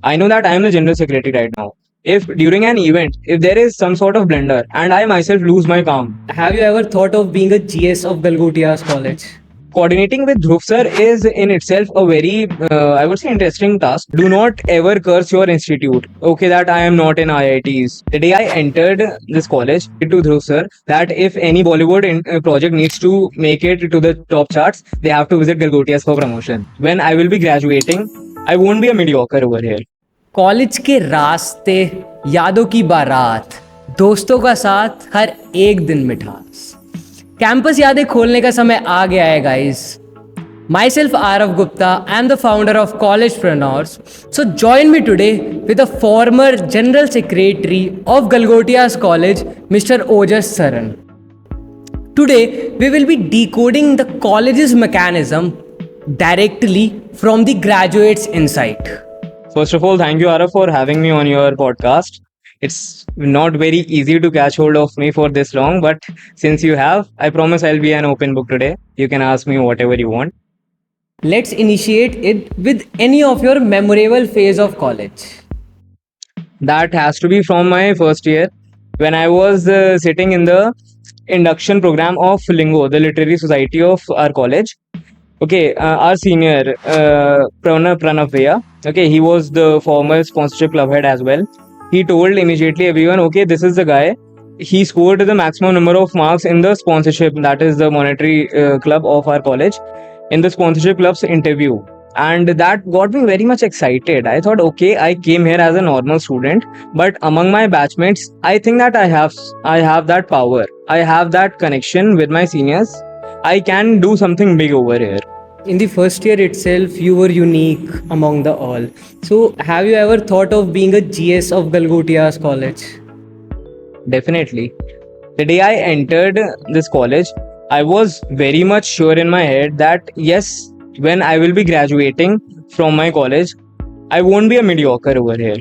I know that I am the general secretary right now. If during an event, if there is some sort of blunder and I myself lose my calm, Have you ever thought of being a GS of Galgotias College? coordinating with Dhruv sir is in itself a very, I would say, interesting task. Do not ever curse your institute. Okay, that I am not in IITs. The day I entered this college, to Dhruv sir that if any Bollywood project needs to make it to the top charts, they have to visit Galgotias for promotion. When I will be graduating, I won't be a mediocre over here. College के रास्ते, यादों की बारात, दोस्तों का साथ, हर एक दिन मिठास। कैंपस यादें खोलने का समय आ गया है guys. Myself Aarav Gupta, I am the founder of Collegepreneurs. So join me today with a former General Secretary of Galgotias College, Mr. Ojas Saran. Today we will be decoding the college's mechanism directly from the graduate's insight. First of all, thank you, Aarav, for having me on your podcast. It's not very easy to catch hold of me for this long, but since you have, I promise I'll be an open book today. You can ask me whatever you want. Let's initiate it with any of your memorable phase of college. That has to be from my first year when I was sitting in the induction program of Lingo, the literary society of our college. Okay, our senior, Pranav Bhaiya, okay, he was the former sponsorship club head as well. He told immediately everyone, okay, this is the guy. He scored the maximum number of marks in the sponsorship, that is the monetary club of our college, in the sponsorship club's interview. And that got me very much excited. I thought, okay, I came here as a normal student, but among my batchmates, I think that I have that power. I have that connection with my seniors. I can do something big over here. In the first year itself, you were unique among the all. So, have you ever thought of being a GS of Galgotias College? Definitely. The day I entered this college, I was very much sure in my head that yes, when I will be graduating from my college, I won't be a mediocre over here.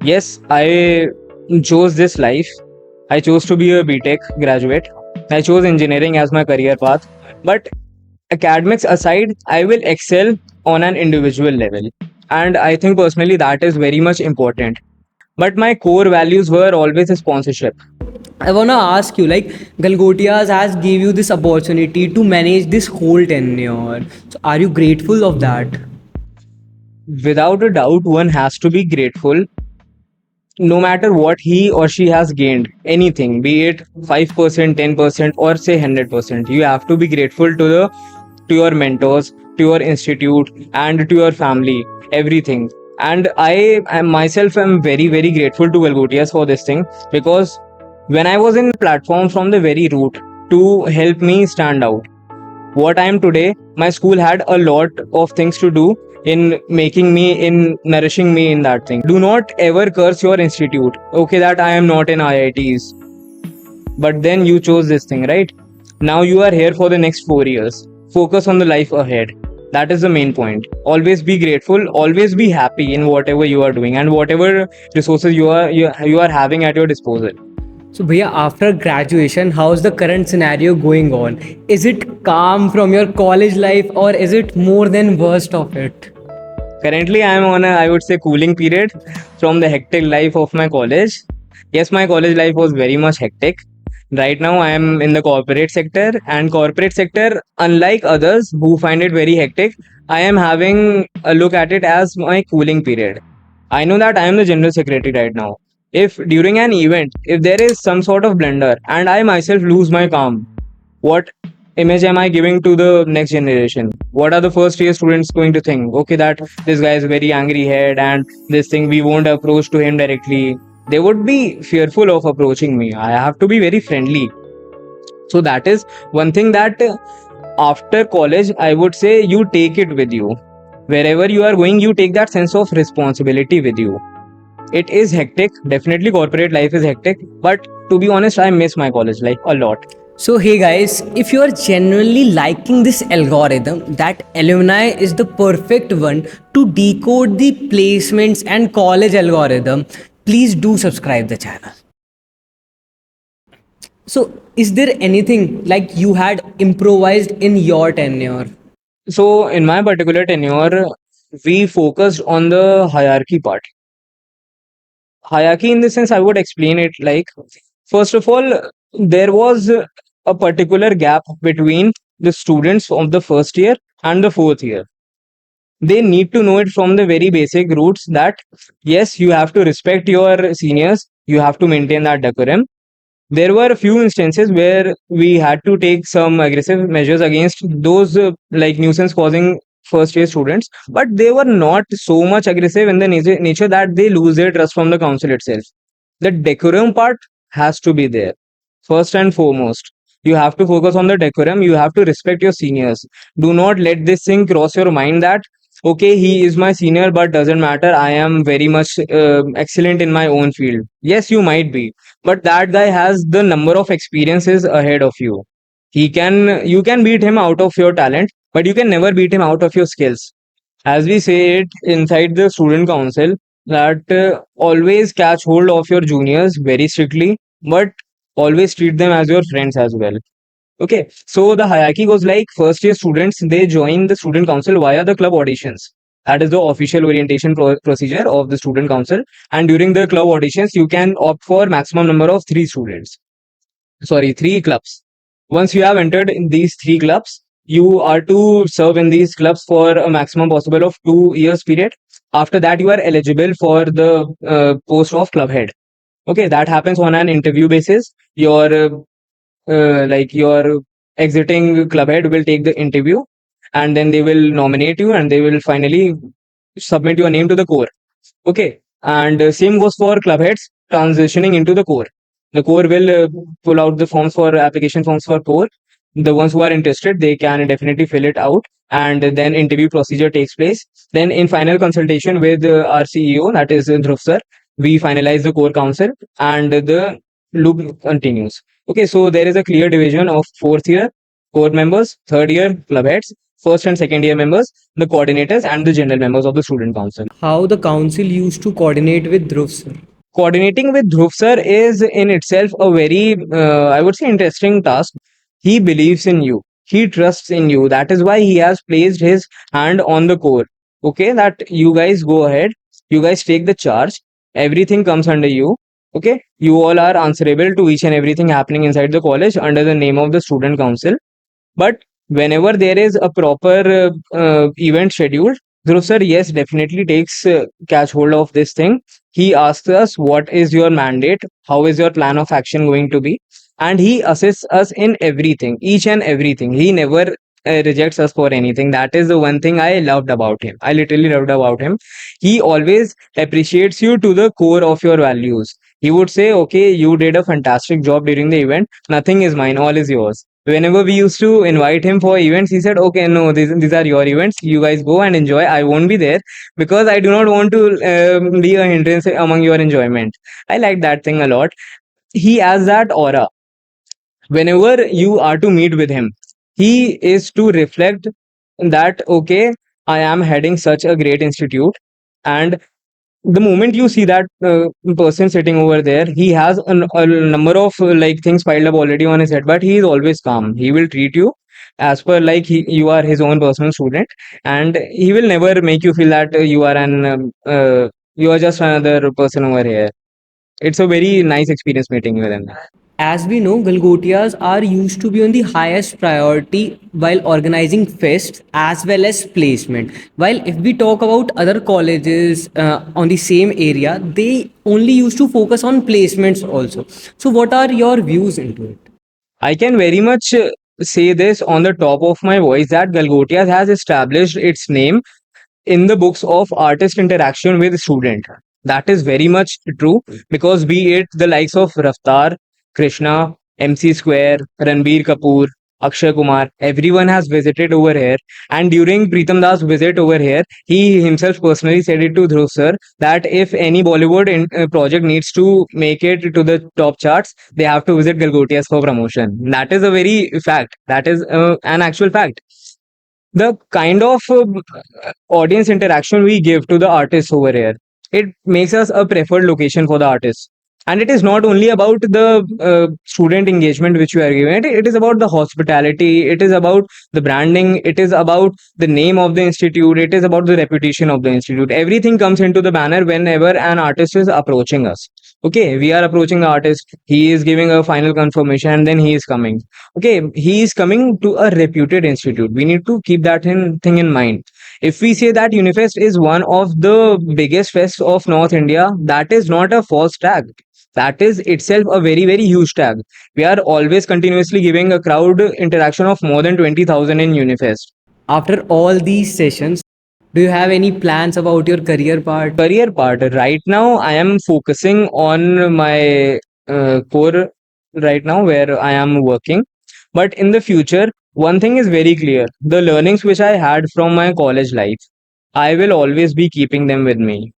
Yes, I chose this life. I chose to be a BTech graduate. I chose engineering as my career path. But academics aside, I will excel on an individual level. And I think personally that is very much important. But my core values were always a sponsorship. I want to ask you, like, Galgotias has gave you this opportunity to manage this whole tenure. So, are you grateful of that? Without a doubt, one has to be grateful no matter what he or she has gained, anything, be it 5%, 10%, or say 100%. You have to be grateful to your mentors, to your institute, and to your family, everything. And I myself am very, very grateful to Galgotias for this thing, because when I was in platform from the very root to help me stand out, what I am today, my school had a lot of things to do in making me, in nourishing me in that thing. Do not ever curse your institute. Okay, that I am not in IITs. But then you chose this thing, right? Now you are here for the next 4 years. Focus on the life ahead. That is the main point. Always be grateful, always be happy in whatever you are doing and whatever resources you are having at your disposal. So, Bhaiya, after graduation, how's the current scenario going on? Is it calm from your college life or is it more than worst of it? Currently, I am on a, I would say, cooling period from the hectic life of my college. Yes, my college life was very much hectic. Right now, I am in the corporate sector, and corporate sector, unlike others who find it very hectic, I am having a look at it as my cooling period. I know that I am the general secretary right now. If during an event, if there is some sort of blunder and I myself lose my calm, what image am I giving to the next generation? What are the first year students going to think? Okay, that this guy is a very angry head and this thing we won't approach to him directly. They would be fearful of approaching me. I have to be very friendly. So that is one thing that after college, I would say you take it with you. Wherever you are going, you take that sense of responsibility with you. It is hectic. Definitely, corporate life is hectic. But to be honest, I miss my college life a lot. So, hey guys, if you are genuinely liking this algorithm, that alumni is the perfect one to decode the placements and college algorithm, please do subscribe the channel. So, is there anything like you had improvised in your tenure? So, in my particular tenure, we focused on the hierarchy part. Hierarchy, in the sense, I would explain it like, first of all, there was a particular gap between the students of the first year and the fourth year. They need to know it from the very basic roots that yes, you have to respect your seniors, you have to maintain that decorum. There were a few instances where we had to take some aggressive measures against those like nuisance causing first year students, but they were not so much aggressive in the nature that they lose their trust from the council itself. The decorum part has to be there first and foremost. You have to focus on the decorum, you have to respect your seniors. Do not let this thing cross your mind that okay, he is my senior, but doesn't matter, I am very much excellent in my own field. Yes, you might be, but that guy has the number of experiences ahead of you. You can beat him out of your talent, but you can never beat him out of your skills. As we say it inside the student council, that always catch hold of your juniors very strictly, but always treat them as your friends as well. Okay, so the hierarchy goes like, first year students, they join the student council via the club auditions. That is the official orientation procedure of the student council. And during the club auditions, you can opt for maximum number of three students. Sorry, three clubs. Once you have entered in these three clubs, you are to serve in these clubs for a maximum possible of 2 years period. After that, you are eligible for the post of club head. Okay, that happens on an interview basis. Your exiting club head will take the interview, and then they will nominate you, and they will finally submit your name to the core. Okay, and same goes for club heads transitioning into the core. The core will pull out the forms for application forms for core. The ones who are interested, they can definitely fill it out, and then interview procedure takes place. Then in final consultation with our CEO, that is Dhruv sir, we finalize the core council, and the loop continues. Okay, so there is a clear division of fourth year core members, third year club heads, first and second year members, the coordinators, and the general members of the student council. How the council used to coordinate with Dhruv sir? Coordinating with Dhruv sir is in itself a very, I would say, interesting task. He believes in you. He trusts in you. That is why he has placed his hand on the core. Okay, that you guys go ahead. You guys take the charge. Everything comes under you. Okay, you all are answerable to each and everything happening inside the college under the name of the student council. But whenever there is a proper event scheduled, Dhruv sir, yes, definitely takes catch hold of this thing. He asks us, what is your mandate? How is your plan of action going to be? And he assists us in everything, each and everything. He never rejects us for anything. That is the one thing I loved about him. I literally loved about him. He always appreciates you to the core of your values. He would say, okay, you did a fantastic job during the event. Nothing is mine, all is yours. Whenever we used to invite him for events, he said, okay, no, these are your events, you guys go and enjoy, I won't be there because I do not want to be a hindrance among your enjoyment. I like that thing a lot. He has that aura. Whenever you are to meet with him, he is to reflect that okay, I am heading such a great institute, and the moment you see that person sitting over there, he has a number of like things piled up already on his head, but he is always calm. He will treat you as per like you are his own personal student, and he will never make you feel that you are just another person over here. It's a very nice experience meeting with him. As we know, Galgotias are used to be on the highest priority while organizing fests as well as placement. While if we talk about other colleges on the same area, they only used to focus on placements also. So, what are your views into it? I can very much say this on the top of my voice that Galgotias has established its name in the books of artist interaction with student. That is very much true because be it the likes of Raftar, Krishna, MC Square, Ranbir Kapoor, Akshay Kumar, everyone has visited over here. And during Pritam Das' visit over here, he himself personally said it to Dhruv sir that if any Bollywood project needs to make it to the top charts, they have to visit Galgotias for promotion. That is a very fact. That is an actual fact. The kind of audience interaction we give to the artists over here, it makes us a preferred location for the artists. And it is not only about the student engagement which you are giving it is about the hospitality, it is about the branding, it is about the name of the institute, it is about the reputation of the institute. Everything comes into the banner whenever an artist is approaching us. Okay, we are approaching the artist, he is giving a final confirmation, and then he is coming. Okay, he is coming to a reputed institute. We need to keep that thing in mind. If we say that Unifest is one of the biggest fests of North India, that is not a false tag. That is itself a very, very huge tag. We are always continuously giving a crowd interaction of more than 20,000 in Unifest. After all these sessions, do you have any plans about your career part? Career part, right now, I am focusing on my core right now where I am working. But in the future, one thing is very clear, the learnings which I had from my college life, I will always be keeping them with me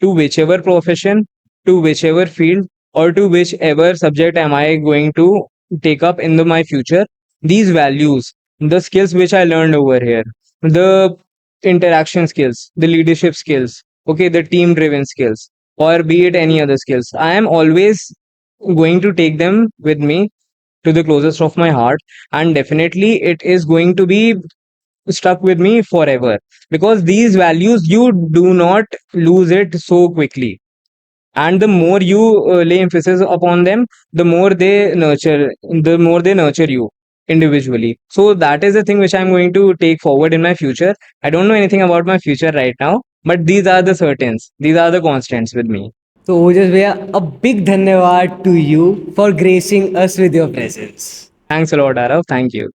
to whichever profession, to whichever field, or to whichever subject am I going to take up in my future. These values, the skills which I learned over here, the interaction skills, the leadership skills, okay, the team driven skills, or be it any other skills, I am always going to take them with me to the closest of my heart, and definitely it is going to be stuck with me forever, because these values you do not lose it so quickly, and the more you lay emphasis upon them, the more they nurture you individually. So that is the thing which I'm going to take forward in my future. I don't know anything about my future right now, but these are the certains, these are the constants with me. So, Ojas Bhaiya, a big dhanyawad to you for gracing us with your presence. Thanks a lot, Arav. Thank you.